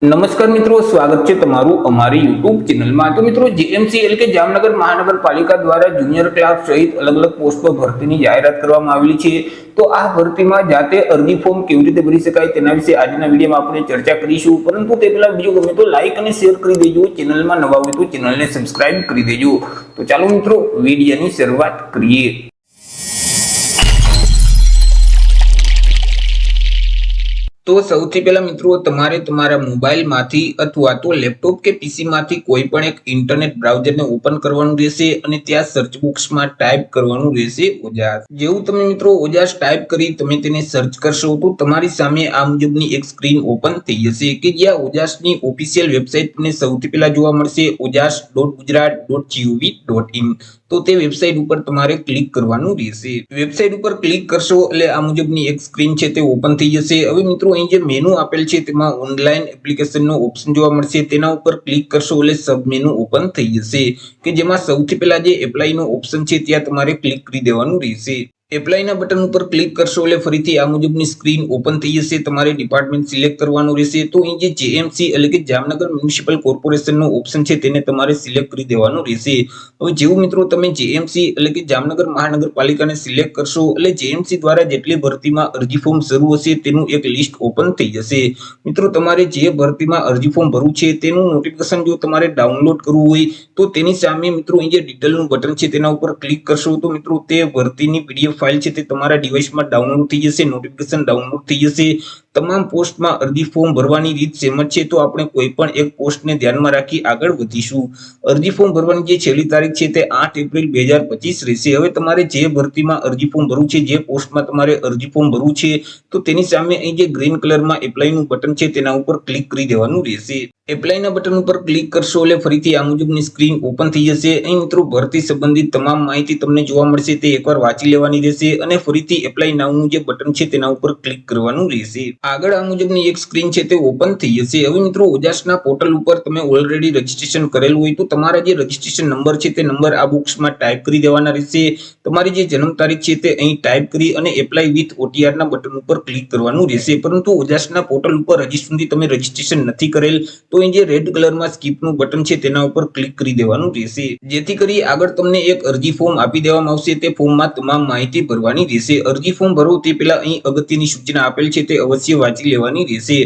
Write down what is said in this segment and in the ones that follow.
નમસ્કાર મિત્રો, સ્વાગત છે તમારું અમારી યુટ્યુબ ચેનલમાં। તો મિત્રો, જીએમસી એટલે કે જામનગર મહાનગરપાલિકા દ્વારા જુનિયર ક્લાર્ક સહિત અલગ અલગ પોસ્ટ પર ભરતીની જાહેરાત કરવામાં આવેલી છે। તો આ ભરતીમાં જાતે અરજી ફોર્મ કેવી રીતે ભરી શકાય તેના વિશે આજના વિડીયોમાં આપણે ચર્ચા કરીશું। પરંતુ તે પહેલા વિડીયો ગમે તો લાઈક અને શેર કરી દેજો, ચેનલમાં નવા હોય તો ચેનલને સબસ્ક્રાઇબ કરી દેજો। તો ચાલો મિત્રો, વિડીયોની શરૂઆત કરીએ। તો સૌથી પહેલા મિત્રો, તમારે તમારા મોબાઈલમાંથી અથવા તો લેપટોપ કે પીસીમાંથી કોઈ પણ એક ઇન્ટરનેટ બ્રાઉઝરને ઓપન કરવાનું રહેશે અને ત્યાં સર્ચ બોક્સમાં ટાઈપ કરવાનું રહેશે ઓજાસ। જેવું તમે મિત્રો ઓજાસ ટાઈપ કરી તમે તેને સર્ચ કરશો તો તમારી સામે આ મુજબની એક સ્ક્રીન ઓપન થઈ જશે કે જ્યાં ઓજાસની ઓફિશિયલ વેબસાઇટ તમને સૌથી પહેલા જોવા મળશે ojas.gujarat.gov.in। તો તે વેબસાઇટ ઉપર તમારે ક્લિક કરવાનું રહેશે। વેબસાઇટ ઉપર ક્લિક કરશો એટલે આ મુજબની એક સ્ક્રીન છે તે ઓપન થઈ જશે। હવે મિત્રો, અહીં જે મેનુ આપેલ છે તેમાં ઓનલાઈન એપ્લિકેશનનો ઓપ્શન જોવા મળશે, તેના ઉપર ક્લિક કરશો એટલે સબ મેનુ ઓપન થઈ જશે કે જેમાં સૌથી પહેલા જે એપ્લાયનો ઓપ્શન છે ત્યાં તમારે ક્લિક કરી દેવાનું રહેશે। એપ્લાયના બટન ઉપર ક્લિક કરશો એટલે ફરીથી આ મુજબની સ્ક્રીન ઓપન થઈ જશે। તમારે ડિપાર્ટમેન્ટ સિલેક્ટ કરવાનું રહેશે। તો અહીં જે જેએમસી એટલે કે જામનગર મ્યુનિસિપલ કોર્પોરેશનનો ઓપ્શન છે તેને તમારે સિલેક્ટ કરી દેવાનું રહેશે। હવે જેવું મિત્રો તમે જેએમસી એટલે કે જામનગર મહાનગરપાલિકાને સિલેક્ટ કરશો એટલે જેએમસી દ્વારા જેટલી ભરતીમાં અરજી ફોર્મ શરૂ હશે તેનું એક લિસ્ટ ઓપન થઈ જશે। મિત્રો, તમારે જે ભરતીમાં અરજી ફોર્મ ભરવું છે તેનું નોટિફિકેશન જો તમારે ડાઉનલોડ કરવું હોય તો તેની સામે મિત્રો અહીં જે ડિટેલનું બટન છે તેના ઉપર ક્લિક કરશો તો મિત્રો તે ભરતીની પીડીએફ ફાઇલ છે તે તમારા ડિવાઇસમાં ડાઉનલોડ થઈ જશે, નોટિફિકેશન ડાઉનલોડ થઈ જશે। તમામ પોસ્ટમાં અરજી ફોર્મ ભરવાની રીત સેમ જ છે, તો આપણે કોઈ પણ એક પોસ્ટને ધ્યાનમાં રાખી આગળ વધીશું। અરજી ફોર્મ ભરવાની જે છેલ્લી તારીખ છે તે 8 એપ્રિલ 2025 રહેશે। હવે તમારે જે ભરતીમાં અરજી ફોર્મ ભરવું છે, જે પોસ્ટમાં તમારે અરજી ફોર્મ ભરવું છે, તો તેની સામે અહીં જે ગ્રીન કલરમાં એપ્લાયનું બટન છે તેના ઉપર ક્લિક કરી દેવાનું રહેશે। એપ્લાયના બટન ઉપર ક્લિક કરશો એટલે ફરીથી આ મુજબની સ્ક્રીન ઓપન થઈ જશે। અહીં મિત્રો ભરતી સંબંધિત તમામ માહિતી તમને જોવા મળશે, તે એકવાર વાંચી લેવાની રહેશે અને ફરીથી એપ્લાય નાઉનું જે બટન છે તેના ઉપર ક્લિક કરવાનું રહેશે। આગળ આ મુજબની એક સ્ક્રીન છે તે ઓપન થઈ જશે। હવે મિત્રો, ઓજાસના પોર્ટલ ઉપર તમે ઓલરેડી રજીસ્ટ્રેશન કરેલું હોય તો તમારા જે રજીસ્ટ્રેશન નંબર છે તે નંબર આ બોક્સમાં ટાઈપ કરી દેવાના રહેશે। તમારી જે જન્મ તારીખ છે તે અહીં ટાઈપ કરી અને એપ્લાય વિથ ઓટીઆરના બટન ઉપર ક્લિક કરવાનું રહેશે। પરંતુ ઓજાસના પોર્ટલ ઉપર હજી સુધી તમે રજીસ્ટ્રેશન નથી કરેલ તો અહીં જે રેડ કલરમાં સ્કીપનું બટન છે તેના ઉપર ક્લિક કરી દેવાનું રહેશે, જેથી કરી આગળ તમને એક અરજી ફોર્મ આપી દેવામાં આવશે। તે ફોર્મમાં તમામ માહિતી ભરવાની રહેશે। અરજી ફોર્મ ભરો તે પહેલા અહીં અગત્યની સૂચના આપેલ છે તે અવશ્ય વાંચી લેવાની રહેશે।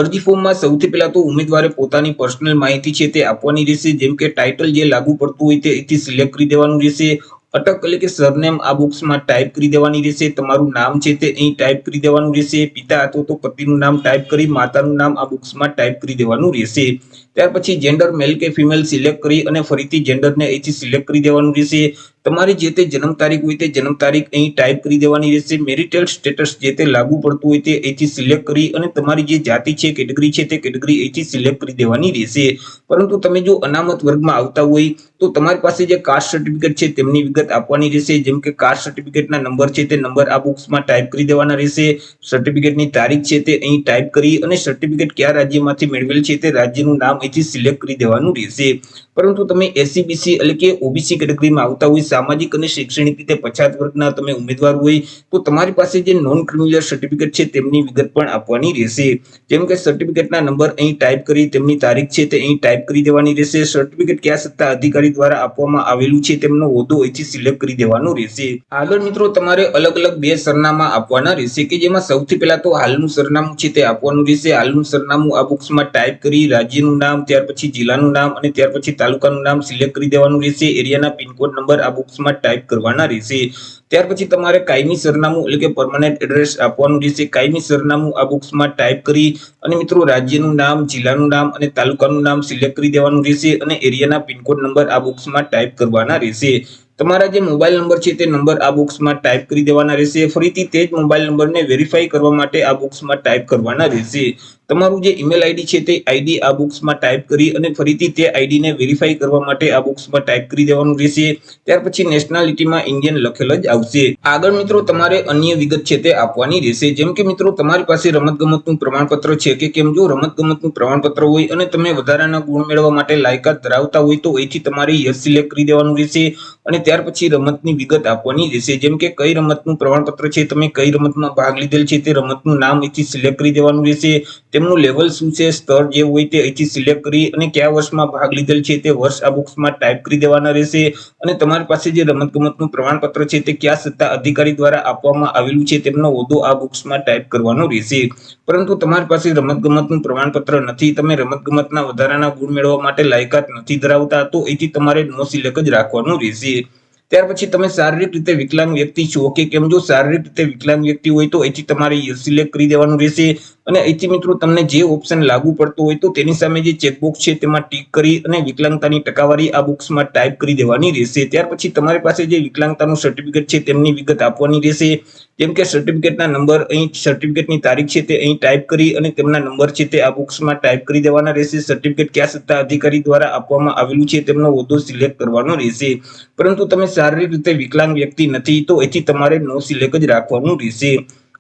અરજી ફોર્મમાં સૌથી પહેલા તો ઉમેદવારે પોતાની પર્સનલ માહિતી છે તે આપવાની રહેશે, જેમ કે ટાઇટલ જે લાગુ પડતું હોય તે અહીંથી સિલેક્ટ કરી દેવાનું રહેશે। અટક એટલે કે સરનેમ આ બોક્સમાં ટાઈપ કરી દેવાની રહેશે। તમારું નામ છે તે અહીં ટાઈપ કરી દેવાનું રહેશે। પિતા અથવા તો પતિનું નામ ટાઈપ કરી માતાનું નામ આ બોક્સમાં ટાઈપ કરી દેવાનું રહેશે। ત્યાર પછી જેન્ડર મેલ કે ફિમેલ સિલેક્ટ કરી અને ફરીથી જેન્ડરને અહીંથી સિલેક્ટ કરી દેવાનું રહેશે। તમારી જે તે જન્મ તારીખ હોય તે જન્મ તારીખ અહીં ટાઈપ કરી દેવાની રહેશે। મેરિટલ સ્ટેટસ જે તે લાગુ પડતું હોય તે અહીંથી સિલેક્ટ કરી અને તમારી જે જાતિ છે, કેટેગરી છે તે કેટેગરી અહીંથી સિલેક્ટ કરી દેવાની રહેશે। પરંતુ તમે જો અનામત વર્ગમાં આવતા હોય તો તમારી પાસે જે કાસ્ટ સર્ટિફિકેટ છે તેમની વિગત આપવાની રહેશે, જેમ કે કાસ્ટ સર્ટિફિકેટના નંબર છે તે નંબર આ બોક્સમાં ટાઈપ કરી દેવાના રહેશે। સર્ટિફિકેટની તારીખ છે તે અહીં ટાઈપ કરી અને સર્ટિફિકેટ કયા રાજ્યમાંથી મેળવેલ છે તે રાજ્યનું નામ અહીંથી સિલેક્ટ કરી દેવાનું રહેશે। પરંતુ તમે એસસીબીસી એટલે કે ઓબીસી કેટેગરીમાં આવતા હોય, સામાજિક અને શૈક્ષણિક રીતે પછાત વર્ગના તમે ઉમેદવાર હોય તો તમારી પાસે જે નોન ક્રિમિનલ સર્ટિફિકેટ છે તેમની વિગત પણ આપવાની રહેશે, જેમ કે સર્ટિફિકેટના નંબર અહીં ટાઈપ કરી તેમની તારીખ છે તે અહીં ટાઈપ કરી દેવાની રહેશે। સર્ટિફિકેટ કયા સત્તા અધિકારી દ્વારા આપવામાં આવેલું છે તેમનો હોદ્દો અહીંથી સિલેક્ટ કરી દેવાનો રહેશે। આગળ મિત્રો, તમારે અલગ અલગ બે સરનામા આપવાના રહેશે કે જેમાં સૌથી પહેલા તો હાલનું સરનામું છે તે આપવાનું રહેશે। હાલનું સરનામું આ બોક્સમાં ટાઈપ કરી રાજ્યનું નામ, ત્યાર પછી જિલ્લાનું નામ અને ત્યાર પછી તાલુકાનું નામ સિલેક્ટ કરી દેવાનું રહેશે। એરિયાના પિનકોડ નંબર આ બોક્સમાં ટાઈપ કરવાના રહેશે। ત્યાર પછી તમારે કાયમી સરનામું એટલે કે પરમનન્ટ એડ્રેસ આપવાનું રહેશે। કાયમી સરનામું આ બોક્સમાં ટાઈપ કરી અને મિત્રો રાજ્યનું નામ, જિલ્લાનું નામ અને તાલુકાનું નામ સિલેક્ટ કરી દેવાનું રહેશે અને એરિયાના પિનકોડ નંબર આ બોક્સમાં ટાઈપ કરવાના રહેશે। તમારા જે મોબાઈલ નંબર છે તે નંબર આ બોક્સમાં ટાઈપ કરી દેવાના રહેશે। ફરીથી તે જ મોબાઈલ નંબરને વેરીફાઈ કરવા માટે આ બોક્સમાં ટાઈપ કરવાના રહેશે। તમારું જે ઈમેલ આઈડી છે તે આઈડી આ બોક્સમાં ટાઈપ કરી અને ફરીથી તે આઈડીને વેરીફાઈ કરવા માટે આ બોક્સમાં ટાઈપ કરી દેવાનું રહેશે। ત્યાર પછી નેશનાલિટીમાં ઇન્ડિયન લખેલ જ આવશે। આગળ મિત્રો, તમારે અન્ય વિગત છે તે આપવાની રહેશે, જેમ કે મિત્રો તમારી પાસે રમતગમતનું પ્રમાણપત્ર છે કે કેમ। જો રમતગમતનું પ્રમાણપત્ર હોય અને તમે વધારાના ગુણ મેળવવા માટે લાયકાત ધરાવતા હોય તો અહીંથી તમારે યસ સિલેક્ટ કરી દેવાનું રહેશે અને ત્યાર પછી રમતની વિગત આપવાની રહેશે, જેમ કે કઈ રમતનું પ્રમાણપત્ર છે, તમે કઈ રમતમાં ભાગ લીધેલ છે તે રમતનું નામ અહીંથી સિલેક્ટ કરી દેવાનું રહેશે। તેમનું લેવલ શું છે, સ્તર જે હોય તે અહીંથી સિલેક્ટ કરી અને કયા વર્ષમાં ભાગ લીધેલ છે તે વર્ષ આ બોક્સમાં ટાઈપ કરી દેવાના રહેશે અને તમારી પાસે જે રમતગમતનું પ્રમાણપત્ર છે તે કયા સત્તા અધિકારી દ્વારા આપવામાં આવેલું છે તેમનો હોદ્દો આ બોક્સમાં ટાઈપ કરવાનો રહેશે. પરંતુ તમારી પાસે રમતગમતનું પ્રમાણપત્ર નથી, તમે રમતગમતના વધારાના ગુણ મેળવવા માટે લાયકાત નથી ધરાવતા, તો અહીંથી તમારે નો સિલેક્ટ જ રાખવાનું રહેશે. ત્યાર પછી તમે શારીરિક રીતે વિકલાંગ વ્યક્તિ છો કે કેમ? જો શારીરિક રીતે વિકલાંગ વ્યક્તિ હોય તો અહીંથી તમારે યસ સિલેક્ટ કરી દેવાનું રહેશે અને અહીંથી મિત્રો તમને જે ઓપ્શન લાગુ પડતો હોય તો તેની સામે જે ચેકબોક્સ છે તેમાં ટીક કરી અને વિકલાંગતાની ટકાવારી આ બોક્સમાં ટાઈપ કરી દેવાની રહેશે. ત્યાર પછી તમારી પાસે જે વિકલાંગતાનું સર્ટિફિકેટ છે તેમની વિગત આપવાની રહેશે. જેમ કે સર્ટિફિકેટના નંબર, અહીં સર્ટિફિકેટની તારીખ છે તે અહીં ટાઈપ કરી અને તેમના નંબર છે તે આ બોક્સમાં ટાઈપ કરી દેવાના રહેશે. સર્ટિફિકેટ કયા સત્તા અધિકારી દ્વારા આપવામાં આવેલું છે તેમનો હોદ્દો સિલેક્ટ કરવાનો રહેશે. પરંતુ તમે શારીરિક રીતે વિકલાંગ વ્યક્તિ નથી તો અહીંથી તમારે નો સિલેક્ટ જ રાખવાનું રહેશે.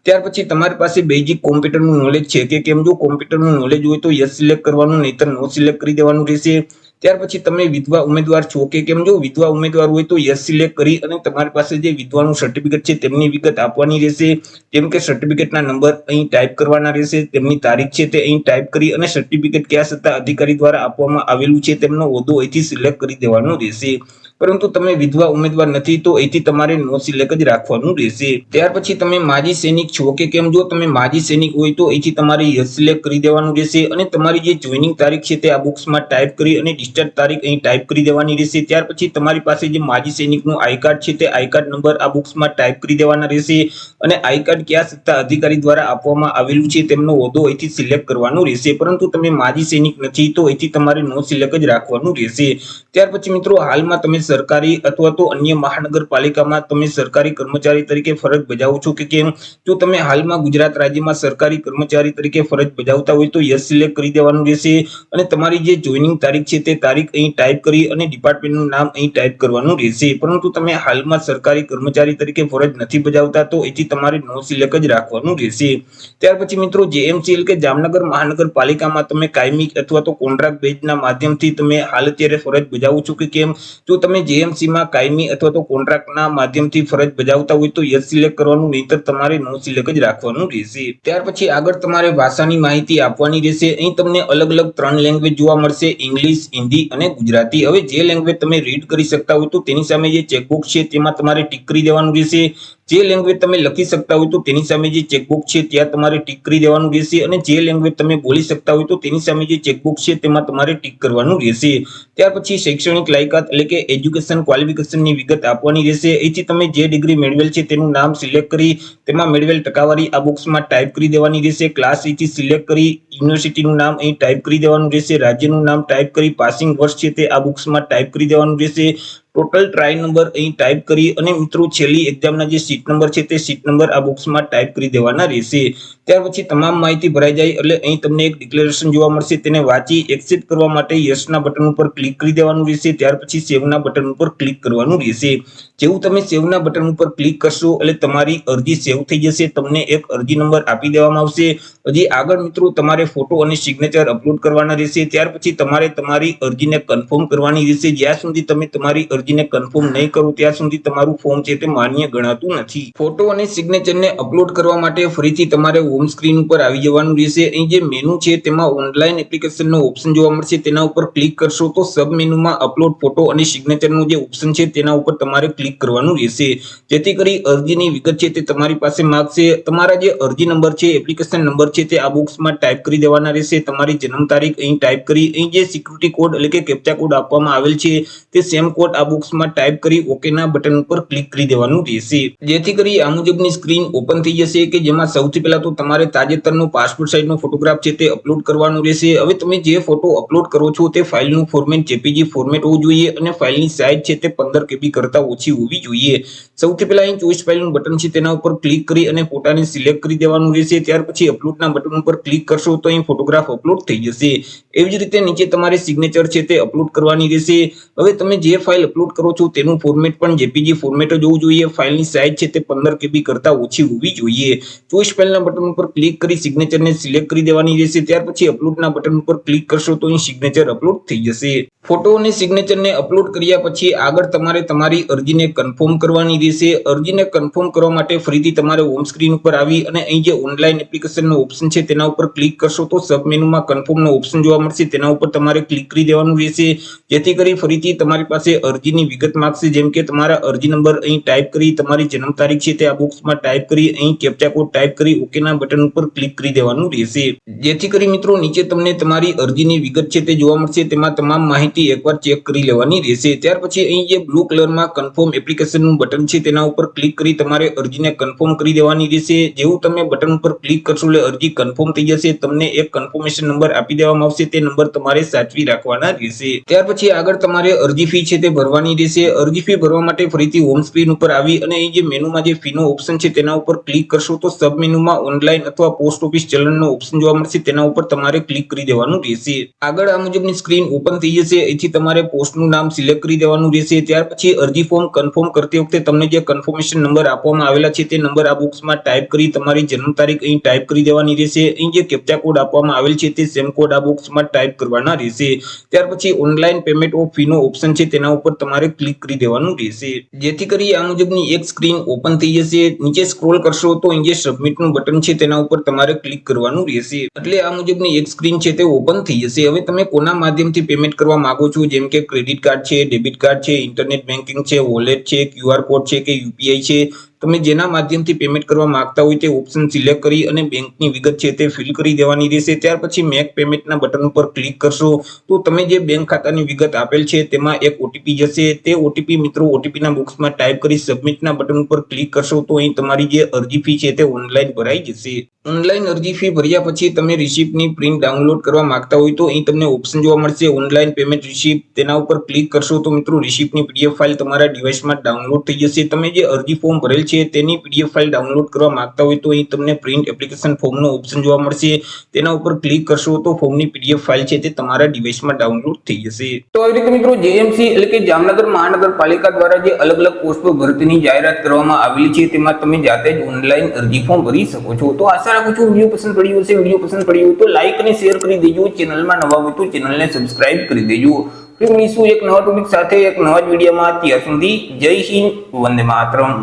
ત્યાર પછી તમારી પાસે બેઝિક કોમ્પ્યુટરનું નોલેજ છે કે કેમ? જો કોમ્પ્યુટરનું નોલેજ હોય તો યસ સિલેક્ટ કરવાનું, નહીતર નો સિલેક્ટ કરી દેવાનું રહેશે. ત્યાર પછી તમે વિધવા ઉમેદવાર છો કે કેમ? જો વિધવા ઉમેદવાર હોય તો યસ સિલેક્ટ કરી અને તમારી પાસે જે વિધવાનું સર્ટિફિકેટ છે તેમની વિગત આપવાની રહેશે. જેમ કે સર્ટિફિકેટના નંબર અહીં ટાઈપ કરવાના રહેશે, તેમની તારીખ છે તે અહીં ટાઈપ કરી અને સર્ટિફિકેટ કયા સત્તા અધિકારી દ્વારા આપવામાં આવેલું છે તેમનો હોદ્દો અહીંથી સિલેક્ટ કરી દેવાનો રહેશે. પરંતુ તમે વિધવા ઉમેદવાર નથી તો અહીંથી તમારે નો સિલેક્ટ જ રાખવાનું રહેશે. ત્યાર પછી તમે માજી સૈનિક છો કે કેમ? જો તમે માજી સૈનિક હોય તો અહીંથી તમારે યસ સિલેક્ટ કરી દેવાનું રહેશે અને તમારી જે જોઈનિંગ તારીખ છે તે આ બોક્સમાં ટાઈપ કરી અને ડિસ્ચાર્જ તારીખ અહીં ટાઈપ કરી દેવાની રહેશે. ત્યાર પછી તમારી પાસે જે માજી સૈનિકનું આઈ કાર્ડ છે તે આઈ કાર્ડ નંબર આ બોક્સમાં ટાઈપ કરી દેવાના રહેશે અને આઈ કાર્ડ કયા સત્તા અધિકારી દ્વારા આપવામાં આવેલું છે તેમનો હોદ્દો અહીંથી સિલેક્ટ કરવાનો રહેશે. પરંતુ તમે માજી સૈનિક નથી તો અહીંથી તમારે નો સિલેક્ટ જ રાખવાનું રહેશે. ત્યાર પછી મિત્રો હાલમાં તમે સરકારી અથવા તો અન્ય મહાનગરપાલિકામાં તમે સરકારી કર્મચારી તરીકે ફરજ બજાવો છો કે કેમ? જો તમે હાલમાં ગુજરાત રાજ્યમાં સરકારી કર્મચારી તરીકે ફરજ બજાવતા હોય તો યસ સિલેક્ટ કરી દેવાનું રહેશે અને તમારી જે જોઈનિંગ તારીખ છે તે તારીખ અહીં ટાઈપ કરી અને ડિપાર્ટમેન્ટનું નામ અહીં ટાઈપ કરવાનું રહેશે. પરંતુ તમે હાલમાં સરકારી કર્મચારી તરીકે ફરજ નથી બજાવતા તો અહીંથી તમારે નો સિલેક્ટ જ રાખવાનું રહેશે. ત્યાર પછી મિત્રો જેએમસીએલ કે જામનગર મહાનગરપાલિકામાં તમે કાયમી અથવા તો કોન્ટ્રાક્ટ બેઝના માધ્યમથી તમે હાલ અત્યારે ફરજ બજાવો છો કે કેમ? જો તમે જેએમસીમાં કાયમી અથવા તો કોન્ટ્રાક્ટના માધ્યમથી ફરજ બજાવતા હોય તો યસ સિલેક્ટ કરવાનું, નહીતર તમારે નો સિલેક્ટ જ રાખવાનું રહેશે. ત્યાર પછી આગળ તમારે ભાષાની માહિતી આપવાની રહેશે. અહીં તમને અલગ અલગ 3 લેંગ્વેજ જોવા મળશે, ઇંગ્લિશ, હિન્દી અને ગુજરાતી. હવે જે લેંગ્વેજ તમે રીડ કરી શકતા હોય તો તેની સામે જે ચેકબોક્સ છે તેમાં તમારે ટીક કરી દેવાનું રહેશે. જે લેંગ્વેજ તમે લખી શકતા હોય તો તેની સામે જે ચેકબોક્સ છે ત્યાં તમારે ટીક કરી દેવાનું રહેશે અને જે લેંગ્વેજ તમે બોલી શકતા હોય તો તેની સામે જે ચેકબોક્સ છે તેમાં તમારે ટીક કરવાનું રહેશે. ત્યાર પછી શૈક્ષણિક લાયકાત એટલે કે એજ્યુકેશન ક્વોલિફિકેશનની વિગત આપવાની રહેશે. અહીંથી તમે જે ડિગ્રી મેળવેલ છે તેનું નામ સિલેક્ટ કરી તેમાં મેળવેલ ટકાવારી આ બોક્સમાં ટાઈપ કરી દેવાની રહેશે. ક્લાસ અહીંથી સિલેક્ટ કરી યુનિવર્સિટીનું નામ અહીં ટાઈપ કરી દેવાનું રહેશે. રાજ્યનું નામ ટાઈપ કરી પાસિંગ વર્ષ છે તે આ બોક્સમાં ટાઈપ કરી દેવાનું રહેશે. ટોટલ ટ્રાય નંબર અહીં ટાઈપ કરી અને મિત્રો છેલ્લી એક્ઝામના જે સીટ નંબર છે તે સીટ નંબર આ બોક્સમાં ટાઈપ કરી દેવાના રહેશે. ત્યાર પછી તમામ માહિતી ભરાઈ જાય એટલે અહીં તમને એક ડિક્લેરેશન જોવા મળશે, તેને વાંચી એક્સેપ્ટ કરવા માટે યસના બટન ઉપર ક્લિક કરી દેવાનું રહેશે. ત્યાર પછી સેવના બટન ઉપર ક્લિક કરવાનું રહેશે. જેવું તમે સેવના બટન ઉપર ક્લિક કરશો એટલે તમારી અરજી સેવ થઈ જશે. તમને એક અરજી નંબર આપી દેવામાં આવશે. હજી આગળ મિત્રો તમારે ફોટો અને સિગ્નેચર અપલોડ કરવાના રહેશે. ત્યાર પછી તમારે તમારી અરજીને કન્ફર્મ કરવાની રહેશે. જ્યાં સુધી તમે તમારી અરજીને કન્ફર્મ નહીં કરો ત્યાં સુધી તમારું ફોર્મ છે તે માન્ય ગણાતું નથી. ફોટો અને સિગ્નેચરને અપલોડ કરવા માટે ફરીથી તમારે હોમ સ્ક્રીન ઉપર આવી જવાનું રહેશે. અહીં જે મેનુ છે તેમાં ઓનલાઈન એપ્લિકેશનનો ઓપ્શન જોવા મળશે, તેના ઉપર ક્લિક કરશો તો સબ મેનુમાં અપલોડ ફોટો અને સિગ્નેચરનું જે ઓપ્શન છે તેના ઉપર તમારે ક્લિક કરવાનું રહેશે. જેથી કરી અરજીની વિગત છે તે તમારી પાસે માંગશે. તમારા જે અરજી નંબર છે, એપ્લિકેશન નંબર છે તે આ બોક્સમાં ટાઈપ કરી દેવાના રહેશે. તમારી જન્મ તારીખ અહીં ટાઈપ કરી અહીં જે સિક્યુરિટી કોડ એટલે કે કેપ્ચા કોડ આપવામાં આવેલ છે તે સેમ કોડ આ બોક્સમાં ટાઈપ કરી ઓકેના બટન ઉપર ક્લિક કરી દેવાનું રહેશે. જેથી કરી આ મુજબની સ્ક્રીન ઓપન થઈ જશે કે જેમાં સૌથી પહેલા તો તમારે તાજેતરનો પાસપોર્ટ સાઇઝનો ફોટોગ્રાફ છે તે અપલોડ કરવાનું રહેશે. હવે તમે જે ફોટો અપલોડ કરો છો તે ફાઇલનું ફોર્મેટ જેપીજી ફોર્મેટ હોવું જોઈએ અને ફાઇલની સાઇઝ છે તે 15 KB કરતા ઓછી હોવી જોઈએ. સૌથી પહેલા અહીં ચોઈસ ફાઇલનું બટન છે તેના ઉપર ક્લિક કરી અને ફોટાને સિલેક્ટ કરી દેવાનું રહેશે. ત્યાર પછી અપલોડના બટન ઉપર ક્લિક કરશો તો અહીં ફોટોગ્રાફ અપલોડ થઈ જશે. એવી જ રીતે નીચે તમારે સિગ્નેચર છે તે અપલોડ કરવાની રહેશે. હવે તમે જે ફાઇલ અપલોડ કરો છો તેનું ફોર્મેટ પણ જેપીજી ફોર્મેટ જ હોવું જોઈએ. ફાઇલની સાઇઝ છે તે 15 KB કરતા ઓછી હોવી જોઈએ. ચોઈસ ફાઇલના બટન ઉપર ક્લિક કરી સિગ્નેચરને સિલેક્ટ કરી દેવાની રહેશે. ત્યાર પછી અપલોડના બટન ઉપર ક્લિક કરશો તો અહીં સિગ્નેચર અપલોડ થઈ જશે. ફોટો અને સિગ્નેચરને અપલોડ કર્યા પછી આગળ તમારે તમારી અરજીને કન્ફર્મ કરવાની રહેશે. અરજીને કન્ફર્મ કરવા માટે ફરીથી તમારે હોમ સ્ક્રીન ઉપર આવી અને અહીં જે ઓનલાઈન એપ્લિકેશનનો ઓપ્શન છે તેના ઉપર ક્લિક કરશો તો સબ મેનુમાં કન્ફર્મનો ઓપ્શન જોવા મળશે. તેના ઉપર તમારે ક્લિક કરી દેવાનું રહેશે, જેથી કરી ફરીથી તમારી પાસે અરજીની વિગત માંગશે. જેમ કે તમારા અરજી નંબર અહીં ટાઈપ કરી, તમારી જન્મ તારીખ છે તે આ બોક્સમાં ટાઈપ કરી, અહીં કેપ્ચા કોડ ટાઈપ કરી ઓકેના બટન ઉપર ક્લિક કરી દેવાનું રહેશે. જેથી કરી મિત્રો નીચે તમને તમારી અરજીની વિગત છે તે જોવા મળશે. તેમાં તમામ માહિતી એકવાર ચેક કરી લેવાની રહેશે. ત્યાર પછી અહીં જે બ્લુ કલરમાં કન્ફર્મ એપ્લિકેશનનું બટન છે તેના ઉપર ક્લિક કરી તમારે અરજીને કન્ફર્મ કરી દેવાની રહેશે. જેવું તમે બટન ઉપર ક્લિક કરશો એટલે અરજી કન્ફર્મ થઈ જશે. તમને એક કન્ફર્મેશન નંબર આપી દેવામાં આવશે, તે નંબર તમારે સાચવી રાખવાના રહેશે. ત્યાર પછી આગળ તમારે અરજી ફી છે તે ભરવાની રહેશે. અરજી ફી ભરવા માટે ફરીથી હોમ સ્ક્રીન ઉપર આવી અને અહીં જે મેનુમાં જે ફીનો ઓપ્શન છે તેના ઉપર ક્લિક કરશો તો સબ મેનુમાં ઓનલાઈન અથવા પોસ્ટ ઓફિસ ચલણનો ઓપ્શન જોવા મળશે. તેના ઉપર તમારે ક્લિક કરી દેવાનું રહેશે. આગળ આ મુજબની સ્ક્રીન ઓપન થઈ જશે. અહીંથી તમારે પોસ્ટનું નામ સિલેક્ટ કરી દેવાનું રહેશે. ત્યાર પછી અરજી ફોર્મ કન્ફર્મ કરતી વખતે તમને જે કન્ફર્મેશન નંબર આપવામાં આવેલા છે તે નંબર આ બોક્સમાં ટાઈપ કરી તમારી જન્મ તારીખ અહીં ટાઈપ કરી દેવાની રહેશે. અહીં જે કેપ્ચા કોડ આપવામાં આવેલ છે તે સેમ કોડ આ બોક્સમાં ટાઈપ કરવાના રહેશે. ત્યાર પછી ઓનલાઈન પેમેન્ટ ઓફ ફીનો ઓપ્શન છે તેના ઉપર તમારે ક્લિક કરી દેવાનું રહેશે, જેથી કરી આ મુજબની એક સ્ક્રીન ઓપન થઈ જશે. નીચે સ્ક્રોલ કરશો તો અહીં જે સબમિટનું બટન છે તેના ઉપર તમારે ક્લિક કરવાનું રહેશે. એટલે આ મુજબની એક સ્ક્રીન છે તે ઓપન થઈ જશે. હવે તમે કોના માધ્યમથી પેમેન્ટ કરવા માંગો છો, જેમ કે ક્રેડિટ કાર્ડ છે, ડેબિટ કાર્ડ છે, ઇન્ટરનેટ બેન્કિંગ છે, વોલેટ છે, QR કોડ છે કે યુપીઆઈ છે, તમે જેના માધ્યમથી પેમેન્ટ કરવા માંગતા હોય તે ઓપ્શન સિલેક્ટ કરી અને બેંકની વિગત છે તે ફિલ કરી દેવાની રહેશે. ત્યાર પછી મેક પેમેન્ટના બટન ઉપર ક્લિક કરશો તો તમે જે બેંક ખાતાની વિગત આપેલ છે તેમાં એક ઓટીપી જશે. તે ઓટીપી મિત્રો ઓટીપીના બોક્સમાં ટાઈપ કરી સબમિટના બટન ઉપર ક્લિક કરશો તો અહીં તમારી જે અરજી ફી છે તે ઓનલાઈન ભરાઈ જશે. ઓનલાઈન અરજી ફી ભર્યા પછી તમે રિસિપ્ટની પ્રિન્ટ ડાઉનલોડ કરવા માંગતા હોય તો અહીં તમને ઓપ્શન જોવા મળશે ઓનલાઈન પેમેન્ટ રિસિપ્ટ. તેના ઉપર ક્લિક કરશો તો મિત્રો રિસિપ્ટની પીડીએફ ફાઇલ તમારા ડિવાઇસમાં ડાઉનલોડ થઈ જશે. તમે જે અરજી ફોર્મ ભરેલ છે તેની પીડીએફ ફાઇલ ડાઉનલોડ કરવા માંગતા હોય તો અહીં તમને પ્રિન્ટ એપ્લિકેશન ફોર્મનો ઓપ્શન જોવા મળશે. તેના ઉપર ક્લિક કરશો તો ફોર્મની પીડીએફ ફાઇલ છે તે તમારા ડિવાઇસમાં ડાઉનલોડ થઈ જશે. તો આવી રીતે મિત્રો જેએમસી એટલે કે જામનગર મહાનગરપાલિકા દ્વારા જે અલગ અલગ પોસ્ટ પર ભરતીની જાહેરાત કરવામાં આવેલી છે તેમાં તમે જાતે જ ઓનલાઈન અરજી ફોર્મ ભરી શકો છો. તો આશા રાખું છું વિડીયો પસંદ પડ્યો હશે. વિડીયો પસંદ પડ્યો હોય તો લાઈક અને શેર કરી દેજો. ચેનલમાં નવા હોય તો ચેનલને સબસ્ક્રાઇબ કરી દેજો. ફરી મળીશું એક નવા ટોપિક સાથે એક નવા જ વિડીયોમાં. ત્યાં સુધી જય હિન્દ, વંદે માતરમ.